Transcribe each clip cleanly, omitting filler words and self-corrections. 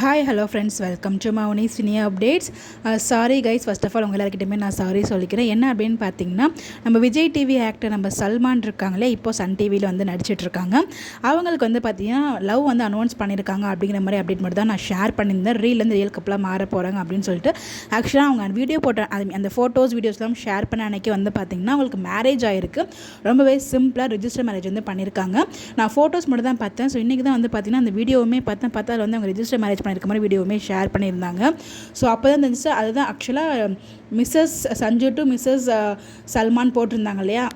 Hi hello friends, welcome to Mouni cine updates. Sorry guys, first of all உங்கள் எல்லாருக்கிட்டையுமே நான் sorry சொல்லிக்கிறேன். என்ன அப்படின்னு பார்த்தீங்கன்னா, நம்ம விஜய் டிவி ஆக்டர் நம்ம சல்மான் இருக்காங்களே, இப்போ சன் டிவியில் வந்து நடிச்சிட்ருக்காங்க. அவங்களுக்கு வந்து பார்த்தீங்கன்னா லவ் வந்து அனௌன்ஸ் பண்ணியிருக்காங்க அப்படிங்கிற மாதிரி அப்டேட் மட்டும் தான் நான் ஷேர் பண்ணியிருந்தேன். ரீல்லேருந்து ரியல் கப்பலாக மாற போகிறாங்க அப்படின்னு சொல்லிட்டு. ஆக்சுவலாக அவங்க வீடியோ போட்ட அந்த ஃபோட்டோஸ் வீடியோஸ்லாம் ஷேர் பண்ண அன்றைக்கி வந்து பார்த்திங்கன்னா அவங்களுக்கு மேரேஜ் ஆகிருக்கு. ரொம்பவே சிம்பிளாக ரிஜிஸ்டர் மேரேஜ் வந்து பண்ணியிருக்காங்க. நான் ஃபோட்டோஸ் மட்டும் தான் பார்த்தேன். ஸோ இன்றைக்கி தான் வந்து பார்த்திங்கன்னா அந்த வீடியோவுமே பார்த்தா அதில் வந்து அவங்க ரிஜிஸ்டர் மேரேஜ் பண்ணியிருக்க மாதிரி வீடியோவுமே ஷேர் பண்ணியிருந்தாங்க. ஸோ அப்போ தான் தெரிஞ்சு அதுதான் ஆக்சுவலாக Mrs Sanju to Mrs Salman போட்டிருந்தாங்க இல்லையா.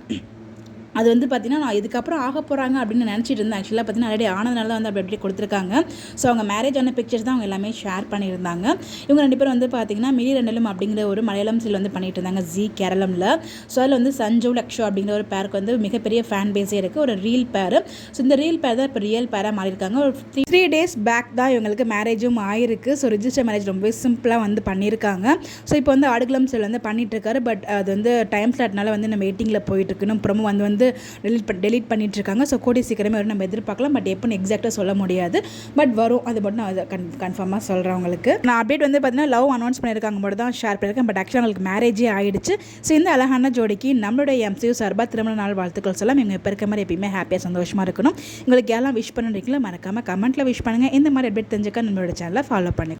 அது வந்து பார்த்திங்கன்னா நான் இதுக்கப்புறம் ஆக போகிறாங்க அப்படின்னு நினச்சிட்டு இருந்தேன். ஆக்சுவலாக பார்த்திங்கன்னா ஆல்ரெடி ஆனதுனால தான் வந்து அப்படி கொடுத்துருக்காங்க. ஸோ அவங்க மேரேஜ் ஆன பிக்சர்ஸ் தான் அவங்க எல்லாமே ஷேர் பண்ணியிருந்தாங்க. இவங்க ரெண்டு பேரும் வந்து பார்த்திங்கன்னா மிலி ரெண்டலும் அப்படிங்கிற ஒரு மலையாளம் சீரியல் வந்து பண்ணிட்டு இருந்தாங்க ஜி கேரளமில். ஸோ அதில் வந்து சஞ்சு லக்ஷோ அப்படிங்கிற ஒரு பேருக்கு வந்து மிகப்பெரிய ஃபேன் பேஸே இருக்குது, ஒரு ரீல் பேர். ஸோ இந்த ரீல் பேர் தான் இப்போ ரியல் பேராக மாறியிருக்காங்க. ஒரு 3 days பேக் தான் இவங்களுக்கு மேரேஜும் ஆயிருக்கு. ஸோ ரிஜிஸ்டர் மேரேஜ் ரொம்பவே சிம்பிளாக வந்து பண்ணியிருக்காங்க. ஸோ இப்போ வந்து ஆடுகளம் சீரியல் வந்து பண்ணிகிட்ருக்காரு. பட் அது வந்து டைம் ஸ்லாட்னால வந்து நம்ம வெயிட்டிங்கில் போயிட்டுருக்கு. அப்புறமும் வந்து டெலீட் பண்ணிட்டு இருக்காங்க. ஸோ கூடிய சீக்கிரமே வரும், நம்ம எதிர்பார்க்கலாம். பட் எப்போன்னு எக்ஸாக்டாக சொல்ல முடியாது. பட் வரும், அது மட்டும் நான் அதை கன்ஃபார்மாக சொல்கிறேன் உங்களுக்கு. நான் அப்டேட் வந்து பார்த்தீங்கன்னா லவ் அனௌன்ஸ் பண்ணியிருக்காங்க மட்டும் தான் ஷேர் பண்ணியிருக்கேன். பட் ஆக்சுவலாக அவங்களுக்கு மேரேஜே ஆகிடுச்சு. ஸோ இந்த அழகான ஜோடிக்கு நம்மளுடைய MCU சார்பாக திருமண நாள் வாழ்த்துக்கள் சொல்லலாம். இவங்க இப்போ இருக்க மாதிரி எப்பயுமே ஹாப்பியாக சந்தோஷமாக இருக்கணும். உங்களுக்கு யாரெல்லாம் விஷ் பண்ணுறீங்களோ மறக்காமல் கமெண்ட்டில் விஷ் பண்ணுங்கள். இந்த மாதிரி அப்டேட் தெரிஞ்சுக்க நம்மளோட சேனலை ஃபாலோ பண்ணுங்கள்.